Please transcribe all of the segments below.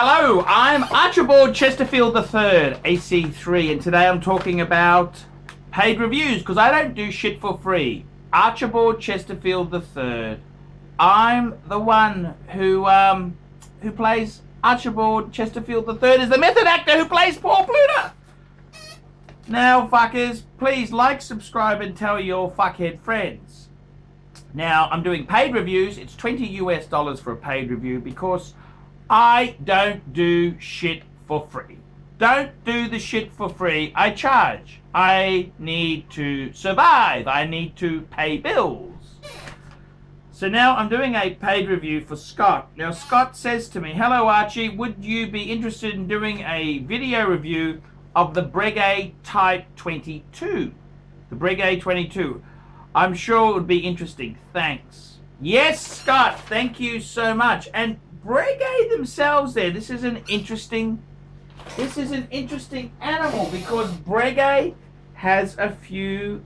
Hello, I'm Archibald Chesterfield III, AC3, and today I'm talking about paid reviews because I don't do shit for free. Archibald Chesterfield III. I'm the one who plays Archibald Chesterfield III is the method actor who plays Paul Pluta. Now, fuckers, please like, subscribe, and tell your fuckhead friends. Now, I'm doing paid reviews. It's $20 for a paid review because I don't do shit for free. Don't do the shit for free. I charge. I need to survive. I need to pay bills. So now I'm doing a paid review for Scott. Now Scott says to me, "Hello Archie, would you be interested in doing a video review of the BREGUET Type 22? The BREGUET 22. I'm sure it would be interesting. Thanks." Yes, Scott, thank you so much. And BREGUET themselves there, this is an interesting animal because BREGUET has a few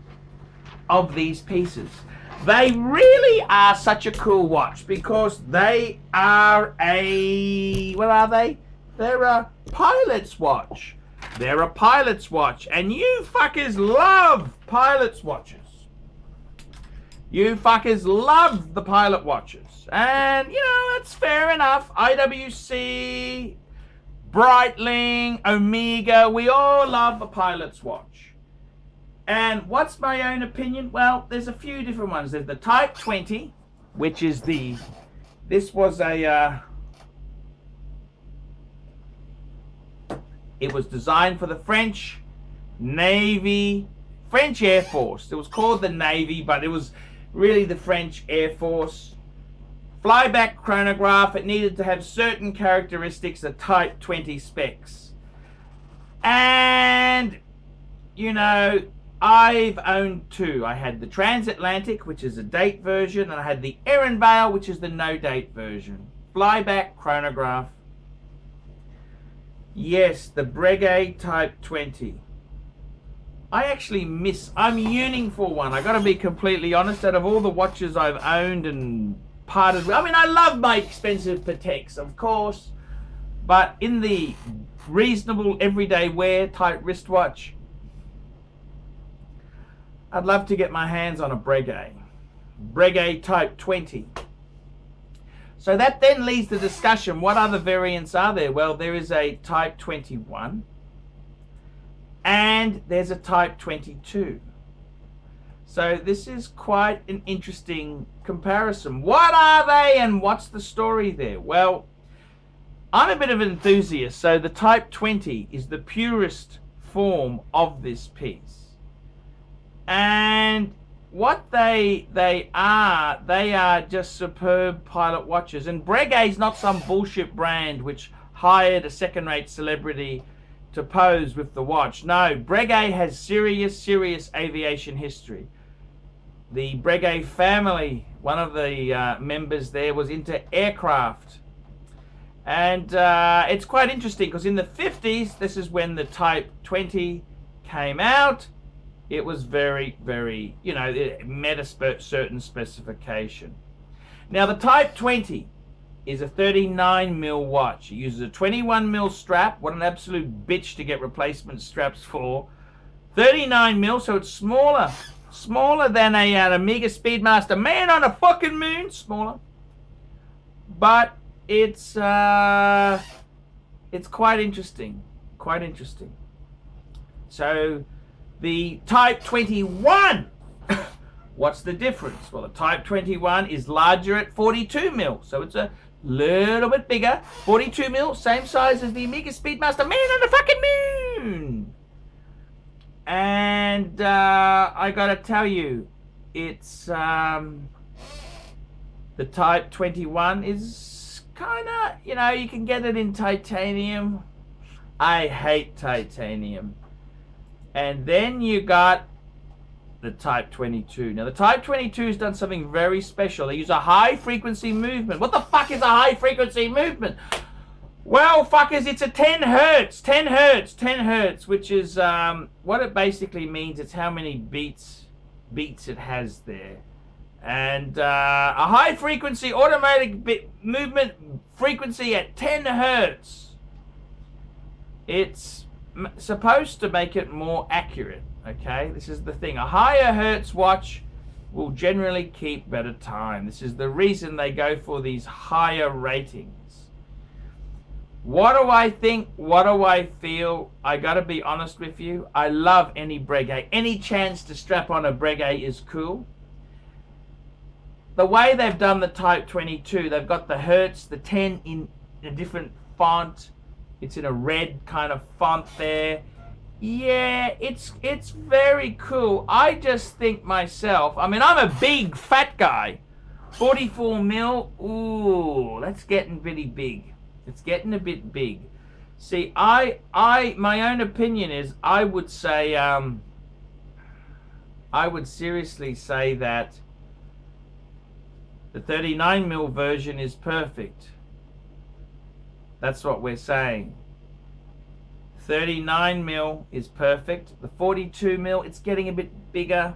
of these pieces. They really are such a cool watch because they are what are they? They're a pilot's watch. They're a pilot's watch, and you fuckers love pilot's watches. You fuckers love the pilot watches. And, you know, that's fair enough. IWC, Breitling, Omega, we all love a pilot's watch. And what's my own opinion? Well, there's a few different ones. There's the Type 20, which is this was a, it was designed for the French Navy, French Air Force. It was called the Navy, but it was really the French Air Force. Flyback chronograph, it needed to have certain characteristics, the Type 20 specs. And, you know, I've owned two. I had the Transatlantic, which is a date version, and I had the Ehrenvale, which is the no date version. Flyback chronograph. Yes, the BREGUET Type 20. I'm yearning for one. I gotta be completely honest, out of all the watches I've owned and parted with, I mean, I love my expensive Pateks, of course, but in the reasonable everyday wear type wristwatch, I'd love to get my hands on a BREGUET Type 20. So that then leads the discussion, what other variants are there? Well, there is a Type 21 and there's a Type 22. So this is quite an interesting comparison. What are they and what's the story there? Well, I'm a bit of an enthusiast, so the Type 20 is the purest form of this piece. And what they are just superb pilot watches. And BREGUET's not some bullshit brand which hired a second-rate celebrity to pose with the watch. No, BREGUET has serious aviation history. The BREGUET family, one of the members there was into aircraft. And it's quite interesting because in the 50s, this is when the Type 20 came out. It was very, you know, it met a certain specification. Now the Type 20 is a 39mm watch. It uses a 21mm strap. What an absolute bitch to get replacement straps for. 39mm, so it's smaller. Smaller than an Omega Speedmaster. Man on a fucking moon. Smaller. But it's quite interesting. Quite interesting. So the Type 21. What's the difference? Well, the Type 21 is larger at 42mm. So it's a little bit bigger. 42mm, same size as the Omega Speedmaster. Man on the fucking moon. And I gotta tell you, it's the Type 21 is kinda, you know, you can get it in titanium. I hate titanium. And then you got the Type 22. Now the Type 22 has done something very special. They use a high frequency movement. What the fuck is a high frequency movement? Well, fuckers, it's a 10 hertz, which is what it basically means. It's how many beats it has there. And a high frequency automatic movement frequency at 10 hertz. It's supposed to make it more accurate. Okay, this is the thing. A higher hertz watch will generally keep better time. This is the reason they go for these higher ratings. What do I think? What do I feel? I gotta be honest with you. I love any Breguet. Any chance to strap on a Breguet is cool. The way they've done the Type 22, they've got the hertz, the 10 in a different font. It's in a red kind of font there. Yeah, it's very cool. I just think myself, I mean, I'm a big fat guy. 44 mil, ooh, that's getting pretty big. It's getting a bit big. See, my own opinion is, I would say, I would seriously say that the 39 mil version is perfect. That's what we're saying. 39 mil is perfect. The 42 mil, it's getting a bit bigger.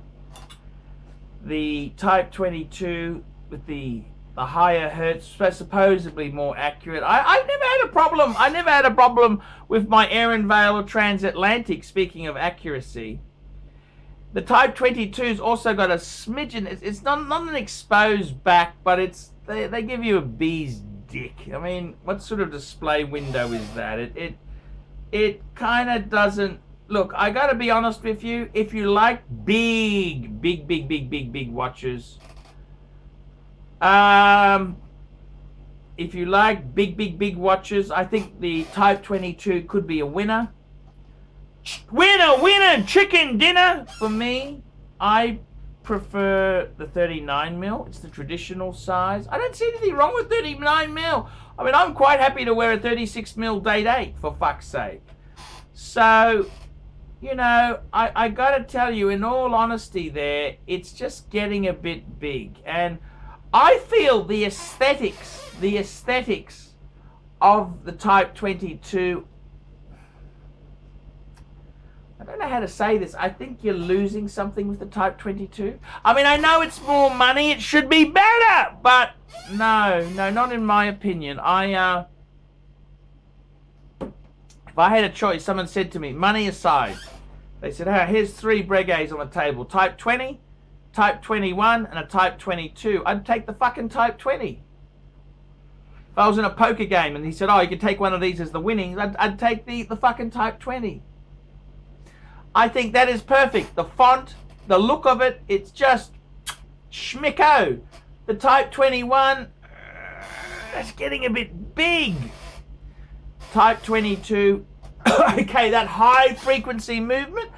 The Type 22 with the higher hertz, supposedly more accurate. I've never had a problem. I never had a problem with my Ehrenvale or Transatlantic, speaking of accuracy. The Type 22's also got a smidgen. It's not an exposed back, but they give you a bee's dick. I mean, what sort of display window is that? It kind of doesn't look. I got to be honest with you. If you like big watches, if you like big watches, I think the Type 22 could be a winner. Winner, chicken dinner for me. I prefer the 39 mil. It's the traditional size. I don't see anything wrong with 39 mil. I mean, I'm quite happy to wear a 36 mil date 8, for fuck's sake. So, you know, I gotta tell you, in all honesty there, it's just getting a bit big. And I feel the aesthetics of the Type 22, I don't know how to say this. I think you're losing something with the Type 22. I mean, I know it's more money. It should be better. But no, not in my opinion. If I had a choice, someone said to me, money aside, they said, hey, here's 3 Breguets on the table. Type 20, Type 21, and a Type 22. I'd take the fucking Type 20. If I was in a poker game and he said, oh, you could take one of these as the winnings, I'd take the fucking Type 20. I think that is perfect. The font, the look of it, it's just schmicko. The Type 21, that's getting a bit big. Type 22, okay, that high frequency movement,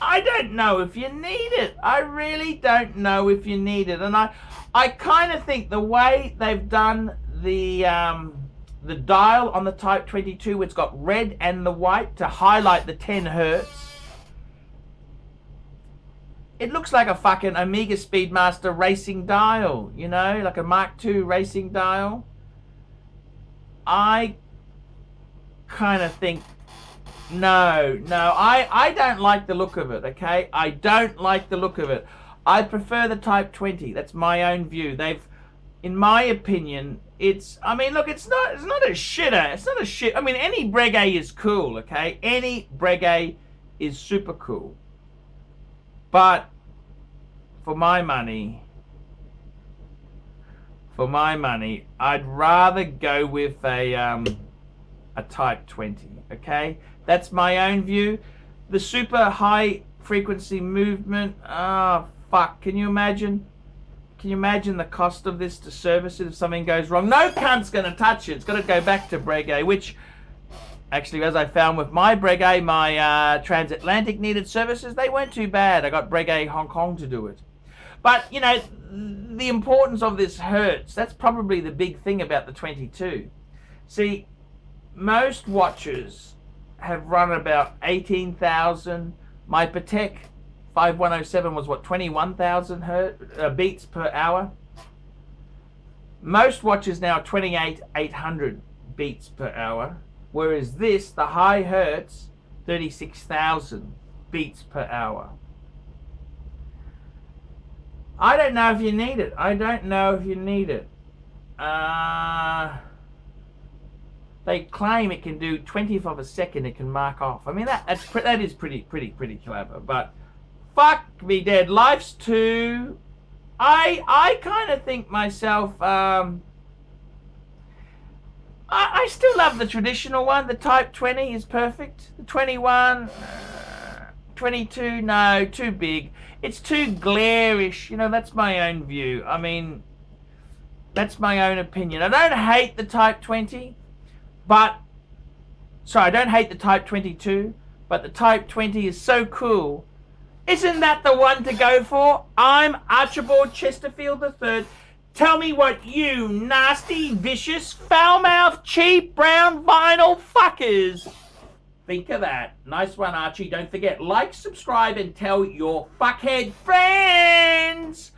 I don't know if you need it. I really don't know if you need it. And I kind of think the way they've done the dial on the Type 22, it's got red and the white to highlight the 10 hertz. It looks like a fucking Omega Speedmaster racing dial, you know, like a Mark II racing dial. I kind of think, no, I don't like the look of it, okay? I don't like the look of it. I prefer the Type 20. That's my own view. In my opinion, I mean, look, it's not a shitter. It's not a shit. I mean, any Breguet is cool, okay? Any Breguet is super cool. But for my money, I'd rather go with a Type 20, okay? That's my own view. The super high frequency movement, fuck, can you imagine? Can you imagine the cost of this to service it if something goes wrong? No cunt's gonna touch it. It's gotta go back to Breguet, which, actually, as I found with my Breguet, my Transatlantic needed services, they weren't too bad. I got Breguet Hong Kong to do it. But, you know, the importance of this hertz, that's probably the big thing about the 22. See, most watches have run about 18,000. My Patek 5107 was, what, 21,000 beats per hour? Most watches now are 28,800 beats per hour. Whereas this, the high hertz, 36,000 beats per hour. I don't know if you need it. I don't know if you need it. They claim it can do 20th of a second. It can mark off. I mean, that is pretty clever. But fuck me dead. Life's too. I kind of think myself. I still love the traditional one. The Type 20 is perfect. The 21, 22, no, too big. It's too glarish. You know, that's my own view. I mean, that's my own opinion. I don't hate the Type 20, but... Sorry, I don't hate the Type 22, but the Type 20 is so cool. Isn't that the one to go for? I'm Archibald Chesterfield III. Tell me what you nasty, vicious, foul-mouthed, cheap, brown vinyl fuckers think of that. Nice one, Archie. Don't forget, like, subscribe, and tell your fuckhead friends.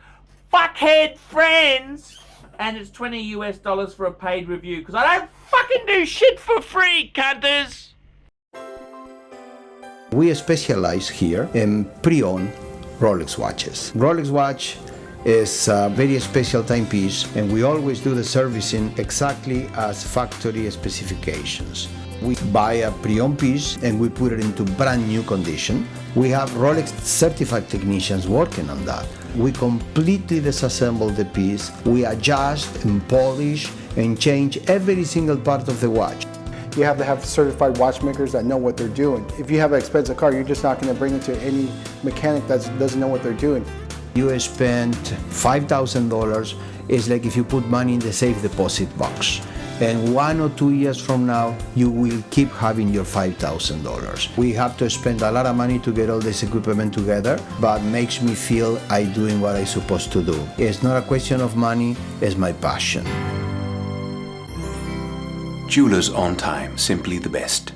Fuckhead friends. And it's $20 US for a paid review, because I don't fucking do shit for free, cunters. We specialize here in pre-owned Rolex watches. Rolex watch is a very special timepiece, and we always do the servicing exactly as factory specifications. We buy a pre-owned piece and we put it into brand new condition. We have Rolex certified technicians working on that. We completely disassemble the piece, we adjust and polish and change every single part of the watch. You have to have certified watchmakers that know what they're doing. If you have an expensive car, you're just not going to bring it to any mechanic that doesn't know what they're doing. You spend $5,000, it's like if you put money in the safe deposit box. And 1 or 2 years from now, you will keep having your $5,000. We have to spend a lot of money to get all this equipment together, but makes me feel I'm doing what I'm supposed to do. It's not a question of money, it's my passion. Jewelers on time, simply the best.